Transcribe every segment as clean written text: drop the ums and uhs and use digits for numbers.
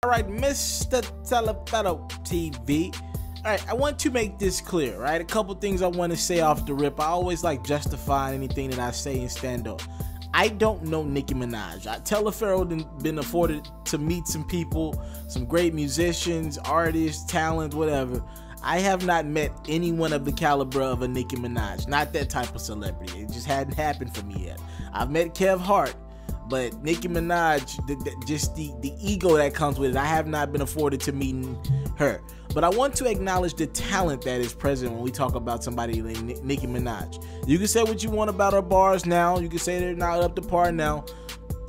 All right, Mr. TALIAFERRO TV. All right, I want to make this clear, right? A couple things I want to say off the rip. I always like justifying anything that I say and stand up. I don't know Nicki Minaj. TALIAFERRO been afforded to meet some people, some great musicians, artists, talent, whatever. I have not met anyone of the caliber of a Nicki Minaj. Not that type of celebrity. It just hadn't happened for me yet. I've met Kev Hart, but Nicki Minaj, just the ego that comes with it, I have not been afforded to meeting her. But I want to acknowledge the talent that is present when we talk about somebody like Nicki Minaj. You can say what you want about her bars now. You can say they're not up to par now.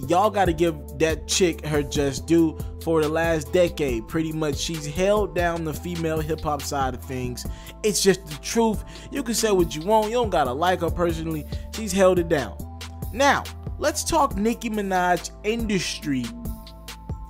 Y'all got to give that chick her just due. For the last decade, pretty much, she's held down the female hip-hop side of things. It's just the truth. You can say what you want. You don't got to like her personally. She's held it down. Now, let's talk Nicki Minaj industry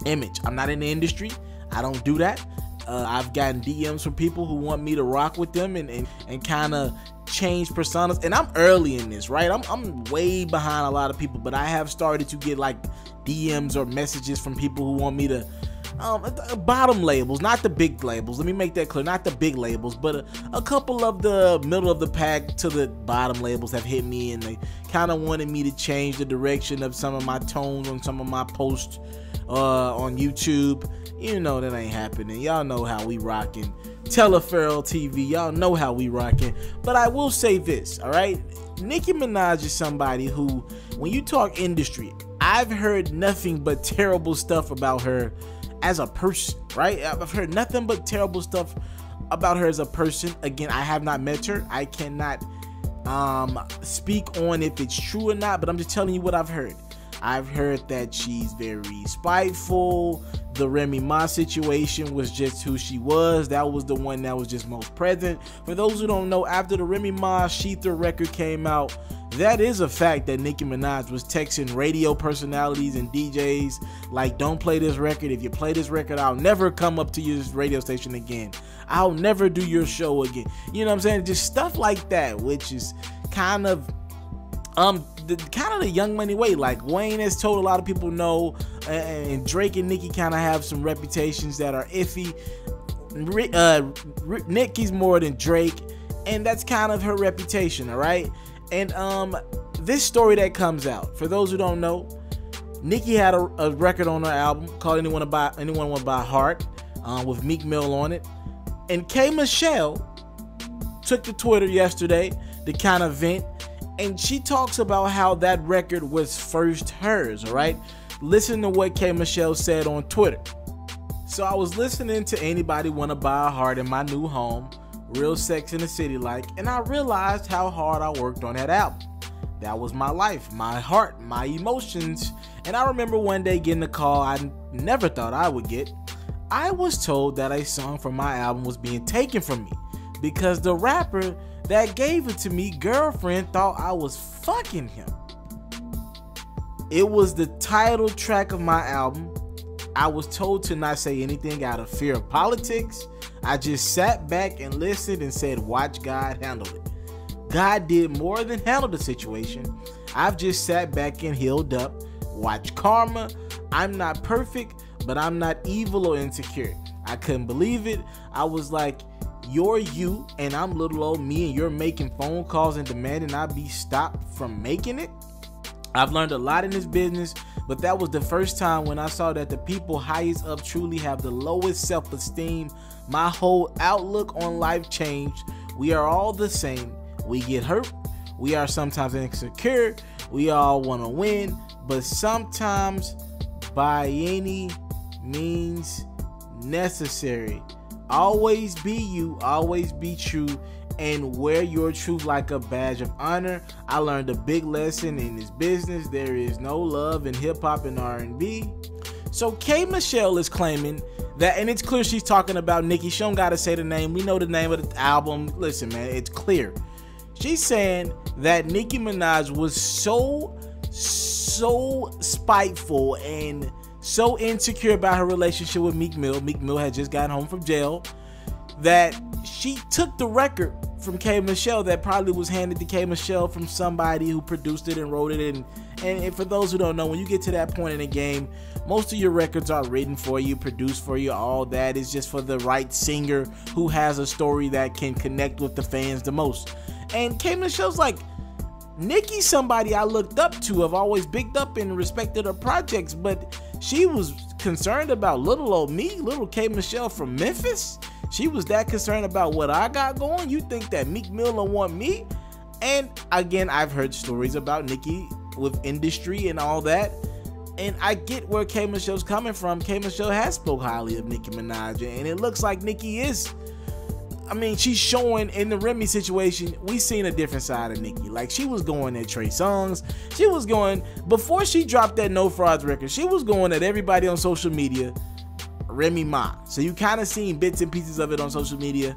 image. I'm not in the industry. I don't do that. I've gotten DMs from people who want me to rock with them and kind of change personas. And I'm early in this, right? I'm way behind a lot of people, but I have started to get like DMs or messages from people who want me to bottom labels, not the big labels. Let me make that clear. Not the big labels, but a couple of the middle of the pack to the bottom labels have hit me, and they kind of wanted me to change the direction of some of my tones on some of my posts on YouTube. You know that ain't happening. Y'all know how we rocking. TALIAFERRO TV, y'all know how we rocking. But I will say this, all right? Nicki Minaj is somebody who, when you talk industry, I've heard nothing but terrible stuff about her as a person, right? I've heard nothing but terrible stuff about her as a person. Again, I have not met her. I cannot speak on if it's true or not, but I'm just telling you what I've heard. I've heard that she's very spiteful. The Remy Ma situation was just who she was. That was the one that was just most present. For those who don't know, after the Remy Ma Sheether record came out, that is a fact that Nicki Minaj was texting radio personalities and DJs like, don't play this record. If you play this record, I'll never come up to your radio station again. I'll never do your show again. You know what I'm saying? Just stuff like that, which is kind of the Young Money way. Like Wayne has told a lot of people no, and Drake and Nicki kind of have some reputations that are iffy. Nicki's more than Drake, and that's kind of her reputation, all right? And this story that comes out, for those who don't know, Nicki had a record on her album called Anyone Want to Buy Heart, with Meek Mill on it, and K.Michelle took to Twitter yesterday to kind of vent. And she talks about how that record was first hers, all right? Listen to what K.Michelle said on Twitter. So I was listening to Anybody Wanna Buy a Heart in my new home, real Sex in the City like, and I realized how hard I worked on that album. That was my life, my heart, my emotions. And I remember one day getting a call I never thought I would get. I was told that a song from my album was being taken from me because the rapper that gave it to me, girlfriend, thought I was fucking him. It was the title track of my album. I was told to not say anything out of fear of politics. I just sat back and listened and said, watch God handle it. God did more than handle the situation. I've just sat back and healed up. Watch karma. I'm not perfect, but I'm not evil or insecure. I couldn't believe it. I was like, you're you and I'm little old me, and you're making phone calls and demanding I be stopped from making it. I've learned a lot in this business, but that was the first time when I saw that the people highest up truly have the lowest self-esteem. My whole outlook on life changed. We are all the same. We get hurt. We are sometimes insecure. We all want to win, but sometimes by any means necessary. Always be you, always be true, and wear your truth like a badge of honor. I learned a big lesson in this business. There is no love in hip-hop and R&B. So K.Michelle is claiming that, and it's clear she's talking about Nicki. She don't gotta say the name. We know the name of the album. Listen, man, it's clear. She's saying that Nicki Minaj was so spiteful and so insecure about her relationship with Meek Mill. Meek Mill had just gotten home from jail, that she took the record from K.Michelle that probably was handed to K.Michelle from somebody who produced it and wrote it. And for those who don't know, when you get to that point in the game, Most of your records are written for you, produced for you, all that is just for the right singer who has a story that can connect with the fans the most. And K.Michelle's like, Nicki's somebody I looked up to. I've always bigged up and respected her projects, but she was concerned about little old me, little K.Michelle from Memphis. She was that concerned about what I got going. You think that Meek Mill don't want me? And again, I've heard stories about Nicki with industry and all that, and I get where K.Michelle's coming from. K.Michelle has spoke highly of Nicki Minaj, and it looks like Nicki is, I mean, she's showing in the Remy situation, we seen a different side of Nicki. Like, she was going at Trey Songz. She was going, before she dropped that No Frauds record, she was going at everybody on social media, Remy Ma. So you kind of seen bits and pieces of it on social media.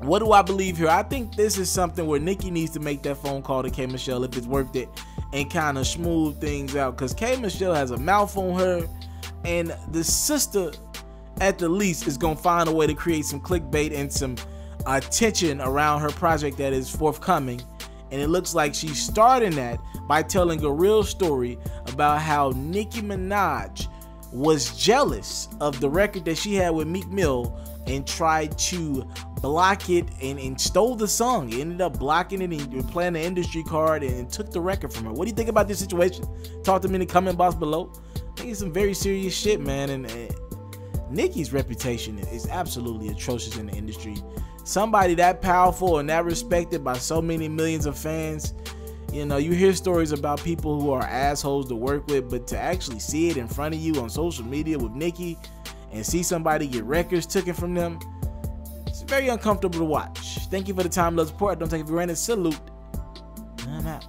What do I believe here? I think this is something where Nicki needs to make that phone call to K.Michelle if it's worth it and kind of smooth things out, because K.Michelle has a mouth on her, and the sister at the least is gonna find a way to create some clickbait and some attention around her project that is forthcoming. And it looks like she's starting that by telling a real story about how Nicki Minaj was jealous of the record that she had with Meek Mill and tried to block it and stole the song. He ended up blocking it and playing the industry card and took the record from her. What do you think about this situation? Talk to me in the comment box below. I think it's some very serious shit, man. And Nicki's reputation is absolutely atrocious in the industry. Somebody that powerful and that respected by so many millions of fans, you know, you hear stories about people who are assholes to work with, but to actually see it in front of you on social media with Nicki and see somebody get records taken from them, it's very uncomfortable to watch. Thank you for the time, love, support. Don't take it for granted. Salute. I'm out.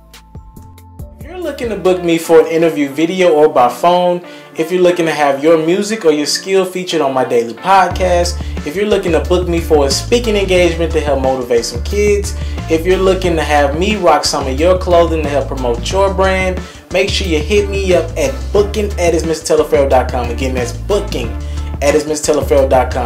If you're looking to book me for an interview, video, or by phone, if you're looking to have your music or your skill featured on my daily podcast, if you're looking to book me for a speaking engagement to help motivate some kids, if you're looking to have me rock some of your clothing to help promote your brand, make sure you hit me up at booking@itsmrtaliaferro.com. Again, that's booking@itsmrtaliaferro.com.